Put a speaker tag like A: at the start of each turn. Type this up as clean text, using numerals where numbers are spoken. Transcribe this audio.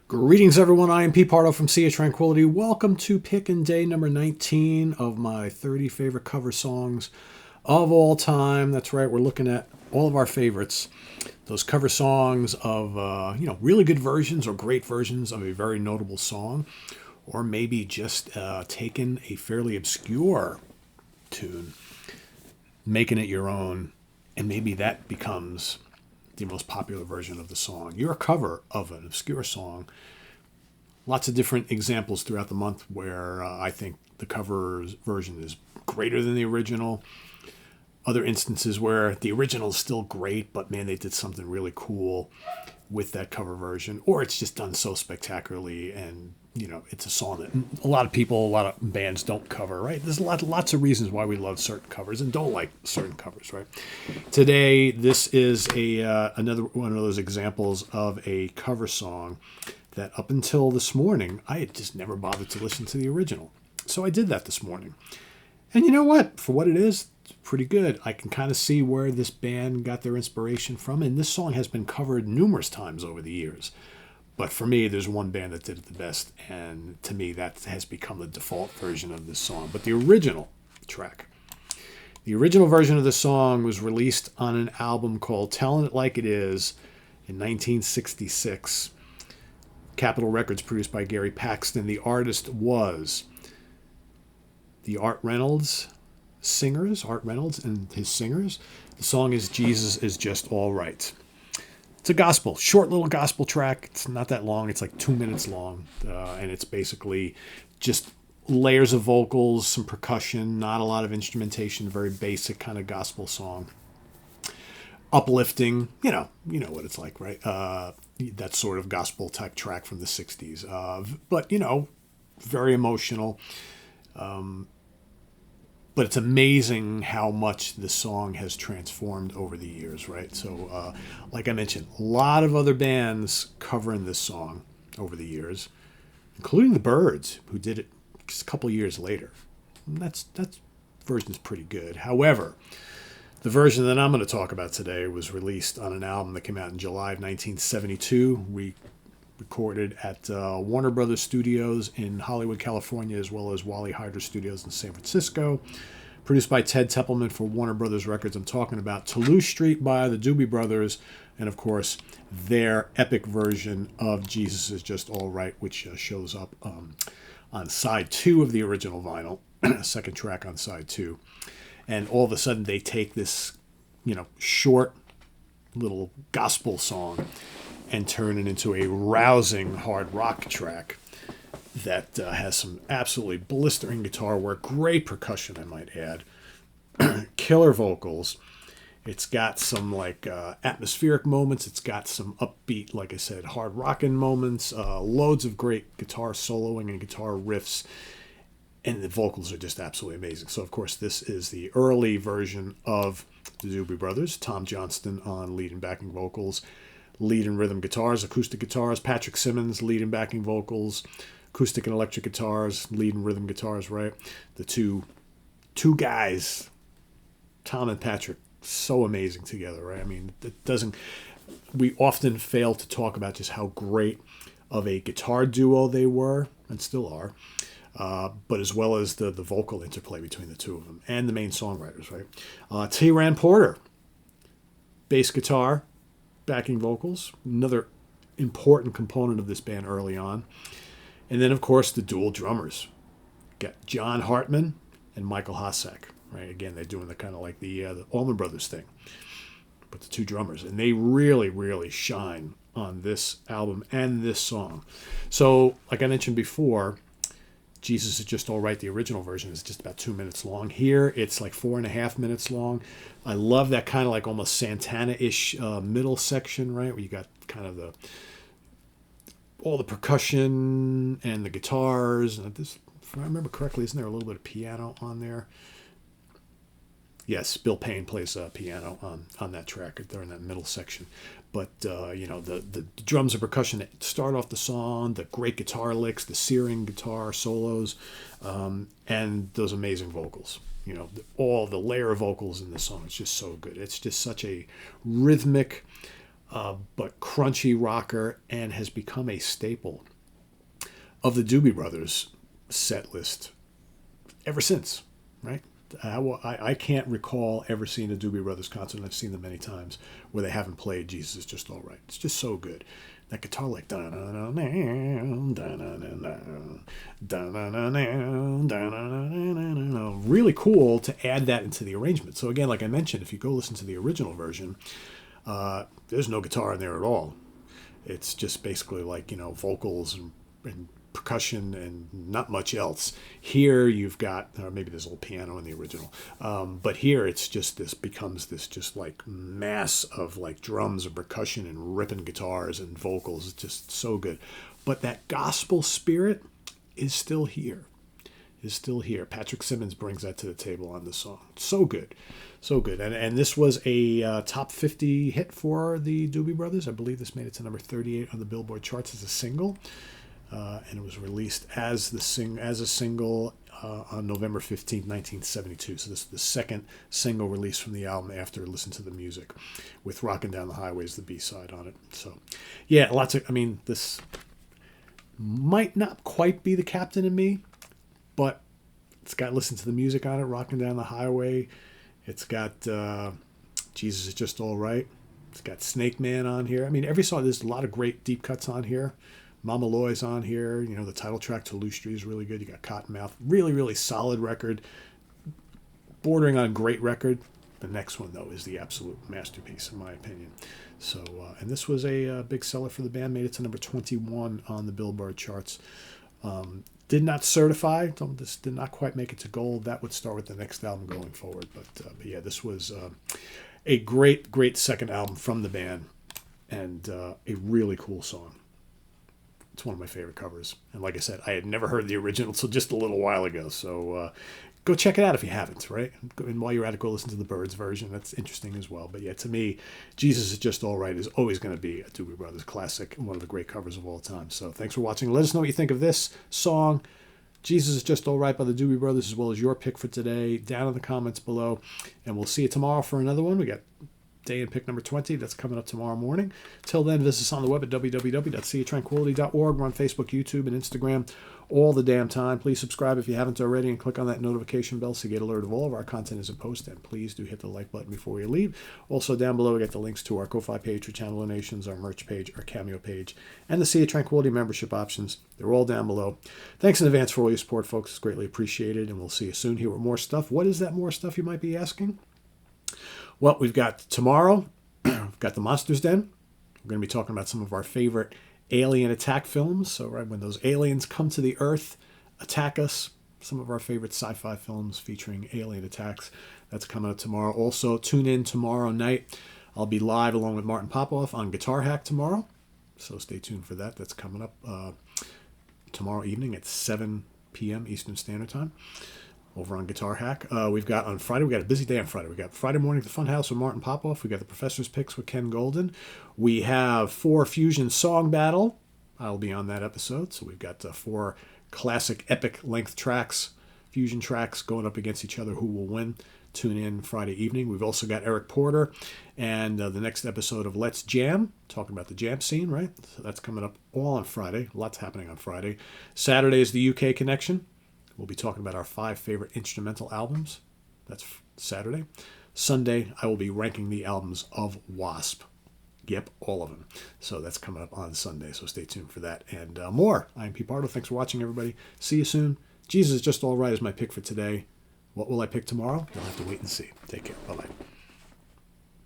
A: Greetings, everyone. I am Pete Pardo from Sea of Tranquility. Welcome to pick and day number 19 of my 30 favorite cover songs of all time. That's right. We're looking at all of our favorites. Those cover songs of, really good versions or great versions of a very notable song. Or maybe just taking a fairly obscure tune, making it your own, and maybe that becomes the most popular version of the song. Your cover of an obscure song. Lots of different examples throughout the month where I think the cover version is greater than the original. Other instances where the original is still great, but man, they did something really cool with that cover version. Or it's just done so spectacularly, and it's a song that a lot of people, a lot of bands don't cover, right? There's lots of reasons why we love certain covers and don't like certain covers, right? Today, this is another one of those examples of a cover song that up until this morning, I had just never bothered to listen to the original. So I did that this morning. And you know what? For what it is, it's pretty good. I can kind of see where this band got their inspiration from. And this song has been covered numerous times over the years. But for me, there's one band that did it the best. And to me, that has become the default version of this song. But the original track, the original version of the song was released on an album called Tellin' It Like It Is in 1966. Capitol Records, produced by Gary Paxton. The artist was the Art Reynolds and his singers. The song is Jesus Is Just All Right. It's a gospel, short little gospel track. It's not that long. It's like 2 minutes long. And it's basically just layers of vocals, some percussion, not a lot of instrumentation, very basic kind of gospel song. Uplifting, you know what it's like, right? That sort of gospel type track from the 60s. But, very emotional. But it's amazing how much the song has transformed over the years, right? So, like I mentioned, a lot of other bands covering this song over the years, including the Byrds, who did it just a couple years later. And that version's pretty good. However, the version that I'm going to talk about today was released on an album that came out in July of 1972. We recorded at Warner Brothers Studios in Hollywood, California, as well as Wally Heider Studios in San Francisco. Produced by Ted Templeman for Warner Brothers Records. I'm talking about Toulouse Street by the Doobie Brothers, and of course, their epic version of Jesus Is Just All Right, which shows up on side 2 of the original vinyl, second track on side 2. And all of a sudden, they take this, short little gospel song and turn it into a rousing hard rock track that has some absolutely blistering guitar work, great percussion, I might add, killer vocals. It's got some atmospheric moments. It's got some upbeat, like I said, hard rocking moments. Loads of great guitar soloing and guitar riffs. And the vocals are just absolutely amazing. So, of course, this is the early version of the Doobie Brothers. Tom Johnston on lead and backing vocals, lead and rhythm guitars, acoustic guitars. Patrick Simmons, lead and backing vocals, acoustic and electric guitars, lead and rhythm guitars, right? The two guys, Tom and Patrick, so amazing together, right? I mean, we often fail to talk about just how great of a guitar duo they were and still are. But as well as the vocal interplay between the two of them and the main songwriters, right? T. Rand Porter, bass guitar, backing vocals, another important component of this band early on. And then, of course, the dual drummers. Got John Hartman and Michael Hossack, right? Again, they're doing the kind of like the Allman Brothers thing, but the two drummers. And they really, really shine on this album and this song. So, like I mentioned before, Jesus Is Just All Right, the original version, is just about 2 minutes long. Here, it's like 4.5 minutes long. I love that kind of like almost Santana-ish middle section, right? Where you got kind of all the percussion and the guitars. And this, if I remember correctly, isn't there a little bit of piano on there? Yes, Bill Payne plays piano on that track during that middle section. But, the drums and percussion that start off the song, the great guitar licks, the searing guitar solos, and those amazing vocals. All the layer of vocals in the song. It's just so good. It's just such a rhythmic, but crunchy rocker, and has become a staple of the Doobie Brothers set list ever since, right? I can't recall ever seeing a Doobie Brothers concert, and I've seen them many times, where they haven't played Jesus Is Just All Right. It's just so good. That guitar, like, really cool to add that into the arrangement. So again, like I mentioned, if you go listen to the original version, there's no guitar in there at all. It's just basically like, vocals and percussion and not much else. Here you've got, or maybe there's a little piano in the original, but here it's just becomes this just like mass of like drums and percussion and ripping guitars and vocals. It's just so good. But that gospel spirit is still here. Patrick Simmons brings that to the table on this song. So good. So good. And this was a top 50 hit for the Doobie Brothers. I believe this made it to number 38 on the Billboard charts as a single. And it was released as a single on November 15th, 1972. So this is the second single release from the album after Listen to the Music, with Rockin' Down the Highway as the B-side on it. So, yeah, this might not quite be the Captain and Me, but it's got Listen to the Music on it, Rockin' Down the Highway. It's got Jesus Is Just All Right. It's got Snake Man on here. I mean, every song, there's a lot of great deep cuts on here. Mama Loy's on here. The title track to Loose Street is really good. You got Cottonmouth. Really, really solid record. Bordering on great record. The next one, though, is the absolute masterpiece, in my opinion. So, and this was a big seller for the band. Made it to number 21 on the Billboard charts. Did not certify. This did not quite make it to gold. That would start with the next album going forward. But yeah, this was a great, great second album from the band. And a really cool song. It's one of my favorite covers. And like I said, I had never heard the original until just a little while ago. So go check it out if you haven't, right? And while you're at it, go listen to the Byrds version. That's interesting as well. But yeah, to me, Jesus Is Just All Right is always going to be a Doobie Brothers classic and one of the great covers of all time. So thanks for watching. Let us know what you think of this song, Jesus Is Just All Right by the Doobie Brothers, as well as your pick for today, down in the comments below. And we'll see you tomorrow for another one. We got Day and pick number 20. That's coming up tomorrow morning. Till then, visit us on the web at www.seatranquility.org. We're on Facebook, YouTube, and Instagram all the damn time. Please subscribe if you haven't already and click on that notification bell so you get alert of all of our content as it posts. And please do hit the like button before you leave. Also, down below, we get the links to our Ko-Fi page for channel donations, our merch page, our Cameo page, and the Sea of Tranquility membership options. They're all down below. Thanks in advance for all your support, folks. It's greatly appreciated, and we'll see you soon here with more stuff. What is that more stuff, you might be asking? Well, we've got tomorrow, we've got the Monsters Den. We're going to be talking about some of our favorite alien attack films. So, right, when those aliens come to the Earth, attack us, some of our favorite sci-fi films featuring alien attacks. That's coming up tomorrow. Also, tune in tomorrow night. I'll be live along with Martin Popoff on Guitar Hack tomorrow. So stay tuned for that. That's coming up tomorrow evening at 7 p.m. Eastern Standard Time. Over on Guitar Hack. We've got on Friday, we got a busy day on Friday. We got Friday morning at the Funhouse with Martin Popoff. We got the Professor's Picks with Ken Golden. We have 4 Fusion Song Battle. I'll be on that episode. So we've got 4 classic epic length tracks, fusion tracks going up against each other. Who will win? Tune in Friday evening. We've also got Eric Porter and the next episode of Let's Jam, talking about the jam scene, right? So that's coming up all on Friday. Lots happening on Friday. Saturday is the UK Connection. We'll be talking about our 5 favorite instrumental albums. That's Saturday. Sunday, I will be ranking the albums of Wasp. Yep, all of them. So that's coming up on Sunday, so stay tuned for that and more. I'm Pete Pardo. Thanks for watching, everybody. See you soon. Jesus Is Just All Right is my pick for today. What will I pick tomorrow? You'll have to wait and see. Take care. Bye-bye.